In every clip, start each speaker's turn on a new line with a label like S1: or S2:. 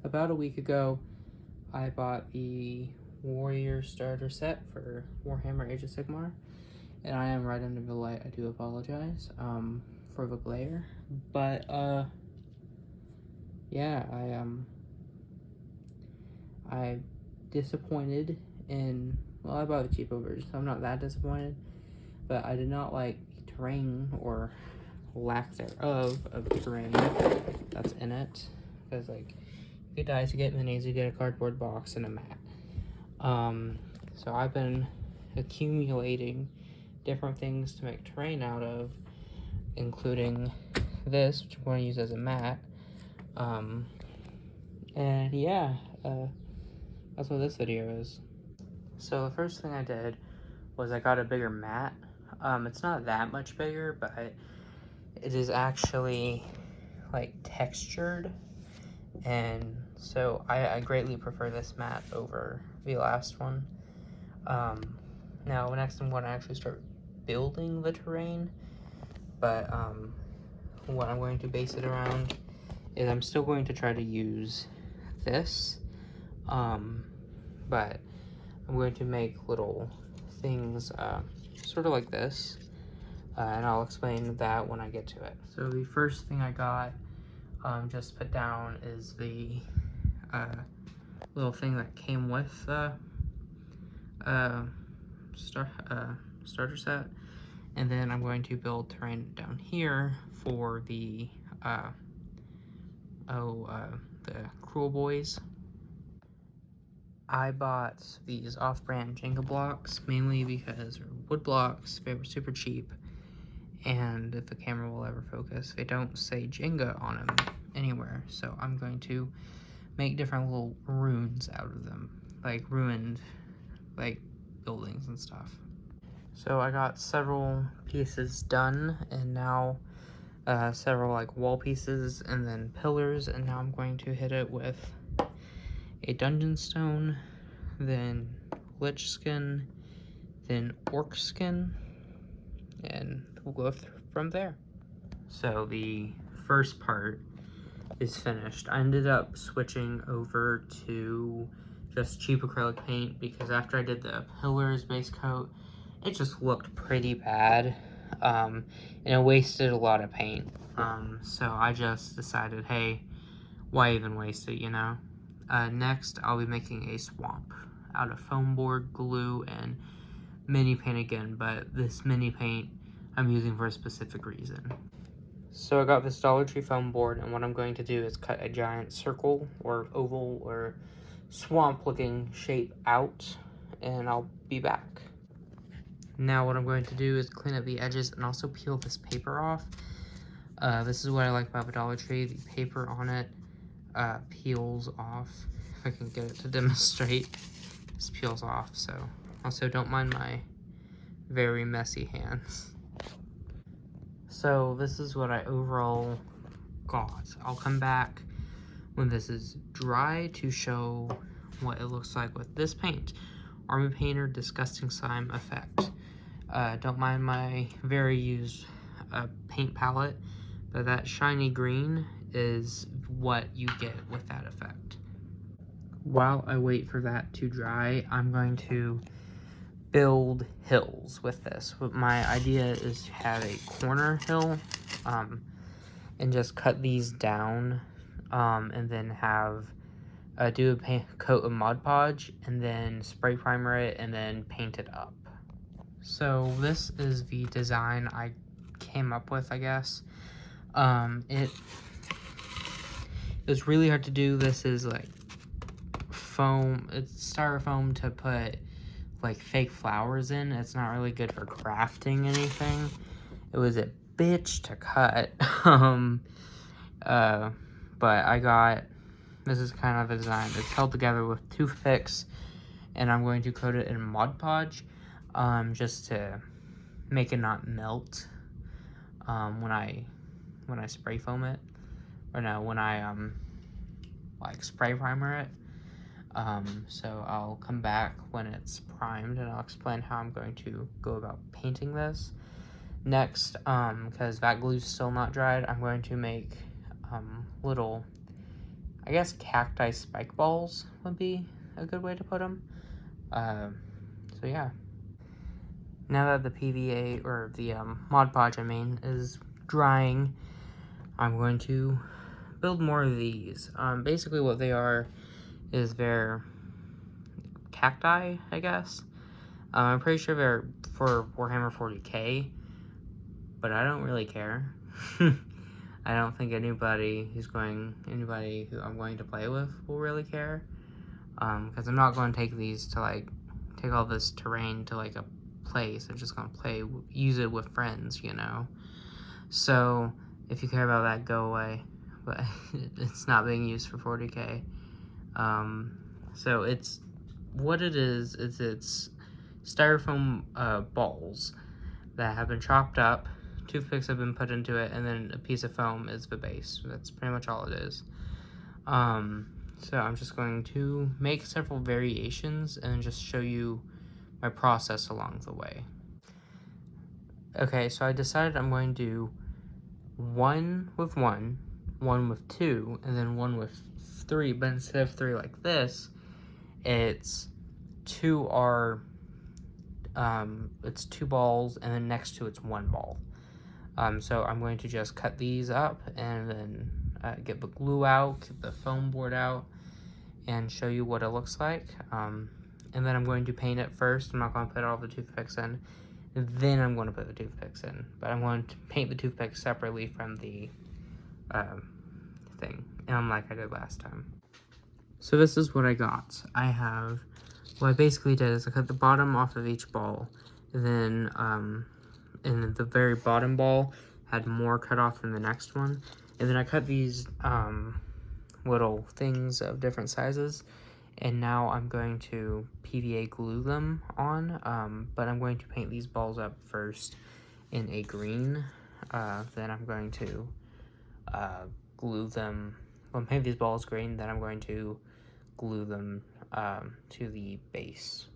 S1: about a week ago, I bought the Warrior starter set for Warhammer Age of Sigmar, and I am right under the light. I do apologize for the glare, but yeah, I'm disappointed in, well, I bought the cheapo version, so I'm not that disappointed, but I did not like the terrain or lack thereof of terrain that's in it, because like you get dice, you get minis, you get a cardboard box and a mat. So I've been accumulating different things to make terrain out of, including this, which I'm going to use as a mat. And yeah, that's what this video is. So the first thing I did was I got a bigger mat. It's not that much bigger, but it is actually like textured, and so I greatly prefer this mat over the last one. Now next I'm going to actually start building the terrain, but what I'm going to base it around is I'm still going to try to use this, but I'm going to make little things sort of like this, and I'll explain that when I get to it. So the first thing I got just put down is the little thing that came with starter set, and then I'm going to build terrain down here for the the Cruel Boys. I bought these off-brand Jenga blocks mainly because they're wood blocks. They were super cheap, and if the camera will ever focus, they don't say Jenga on them anywhere. So I'm going to make different little runes out of them, like ruined like buildings and stuff. So I got several pieces done, and now several like wall pieces and then pillars, and now I'm going to hit it with a dungeon stone, then lich skin, then orc skin, and we'll go from there. So the first part is finished. I ended up switching over to just cheap acrylic paint because after I did the pillars base coat, it just looked pretty bad, and it wasted a lot of paint. So I just decided, hey, why even waste it, you know? Next, I'll be making a swamp out of foam board, glue, and mini paint again, but this mini paint I'm using for a specific reason. So I got this Dollar Tree foam board, and what I'm going to do is cut a giant circle or oval or swamp looking shape out, and I'll be back. Now what I'm going to do is clean up the edges and also peel this paper off. This is what I like about the Dollar Tree. The paper on it peels off. If I can get it to demonstrate, this peels off. So also don't mind my very messy hands. So this is what I overall got. I'll come back when this is dry to show what it looks like with this paint. Army Painter Disgusting Slime Effect. Don't mind my very used paint palette, but that shiny green is what you get with that effect. While I wait for that to dry, I'm going to build hills with this. My idea is to have a corner hill, and just cut these down, and then have do a coat of Mod Podge, and then spray primer it, and then paint it up. So this is the design I came up with, I guess. It was really hard to do. This is like foam, it's styrofoam to put like fake flowers in. It's not really good for crafting anything. It was a bitch to cut. But I got, this is kind of the design. It's held together with toothpicks, and I'm going to coat it in Mod Podge, just to make it not melt when I spray foam it, or no, when I like spray primer it. So I'll come back when it's primed, and I'll explain how I'm going to go about painting this. Next, because that glue's still not dried, I'm going to make little I guess cacti spike balls would be a good way to put them. So yeah. Now that the PVA, or the Mod Podge I mean, is drying, I'm going to build more of these. Basically what they are is they're cacti, I guess. I'm pretty sure they're for Warhammer 40k, but I don't really care. I don't think anybody who I'm going to play with will really care. Because I'm not going to take these to, like, take all this terrain to, like, a place. I'm just going to use it with friends, you know? So, if you care about that, go away. But it's not being used for 40k. So what it is it's styrofoam balls that have been chopped up, toothpicks have been put into it, and then a piece of foam is the base. That's pretty much all it is. So I'm just going to make several variations and just show you my process along the way. Okay, so I decided I'm going to do one with 2, and then 1 with 3, but instead of 3 like this, it's 2 balls, and then next to it's 1 ball. So I'm going to just cut these up and then get the glue out, get the foam board out, and show you what it looks like. And then I'm going to paint it first. I'm not going to put all the toothpicks in. Then I'm going to put the toothpicks in. But I'm going to paint the toothpicks separately from the thing, like I did last time. So this is what I got. What I basically did is I cut the bottom off of each ball, and then and the very bottom ball had more cut off than the next one, and then I cut these little things of different sizes, and now I'm going to PVA glue them on, but I'm going to paint these balls up first in a green, then I'm going to glue them. When I paint these balls green, then I'm going to glue them to the base.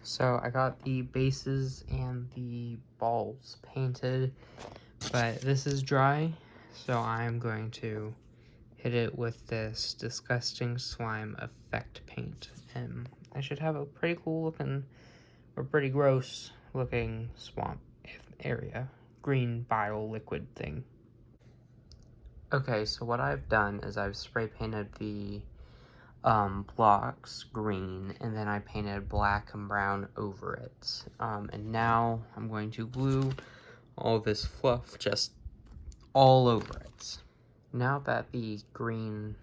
S1: So I got the bases and the balls painted, but this is dry, so I'm going to hit it with this disgusting slime effect paint, and I should have a pretty cool looking, or pretty gross looking swamp area, green bile liquid thing. Okay, so what I've done is I've spray painted the blocks green, and then I painted black and brown over it. And now I'm going to glue all this fluff just all over it. Now that the green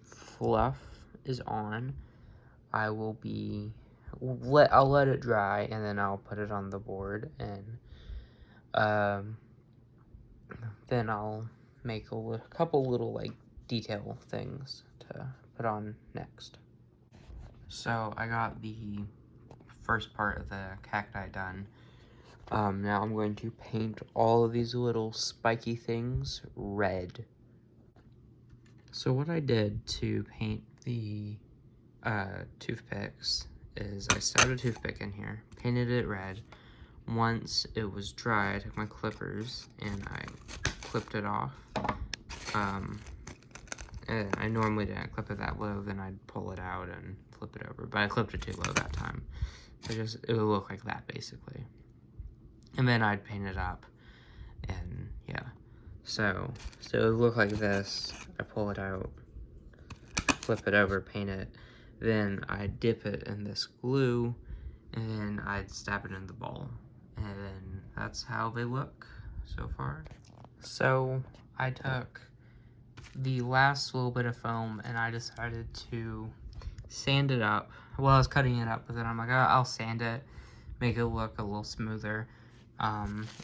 S1: fluff is on, I'll let it dry, and then I'll put it on the board, and then I'll make a couple little, like, detail things to put on next. So I got the first part of the cacti done. Now I'm going to paint all of these little spiky things red. So what I did to paint the toothpicks is I stabbed a toothpick in here, painted it red. Once it was dry, I took my clippers and I clipped it off. And I normally didn't clip it that low, then I'd pull it out and flip it over, but I clipped it too low that time. So it would look like that, basically. And then I'd paint it up, and yeah. So it would look like this. I pull it out, flip it over, paint it, then I'd dip it in this glue, and then I'd stab it in the ball. And then that's how they look so far. So I took the last little bit of foam and I decided to sand it up. Well, I was cutting it up, but then I'm like, I'll sand it, make it look a little smoother.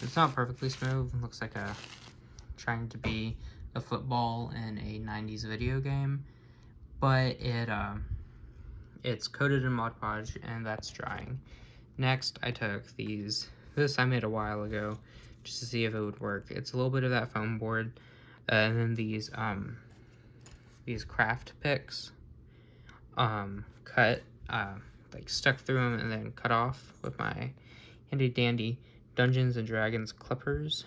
S1: It's not perfectly smooth. It looks like trying to be a football in a 90s video game, but it's coated in Mod Podge, and that's drying. Next, I took this I made a while ago, just to see if it would work. It's a little bit of that foam board, and then these craft picks, cut, like stuck through them and then cut off with my handy dandy Dungeons and Dragons clippers.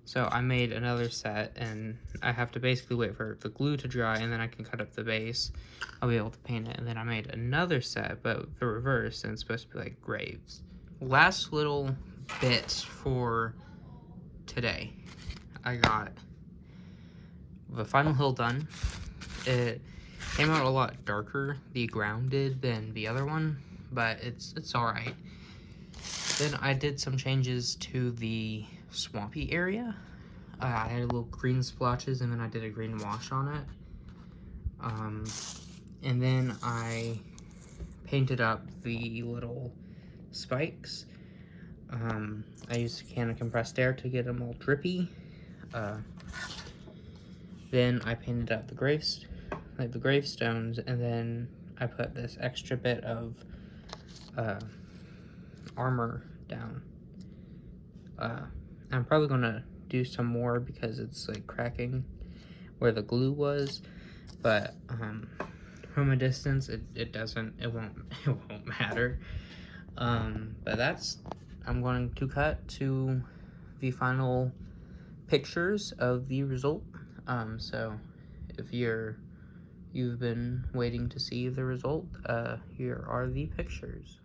S1: So I made another set, and I have to basically wait for the glue to dry, and then I can cut up the base. I'll be able to paint it. And then I made another set, but the reverse, and it's supposed to be like graves. Last little bits for today. I got the final hill done. It came out a lot darker, the ground did, than the other one, but it's alright. Then I did some changes to the swampy area. I had little green splotches, and then I did a green wash on it. And then I painted up the little spikes. I used a can of compressed air to get them all drippy. Then I painted up the gravestones, and then I put this extra bit of armor down. I'm probably gonna do some more because it's like cracking where the glue was, but from a distance it won't matter. But I'm going to cut to the final pictures of the result. So if you've been waiting to see the result, here are the pictures.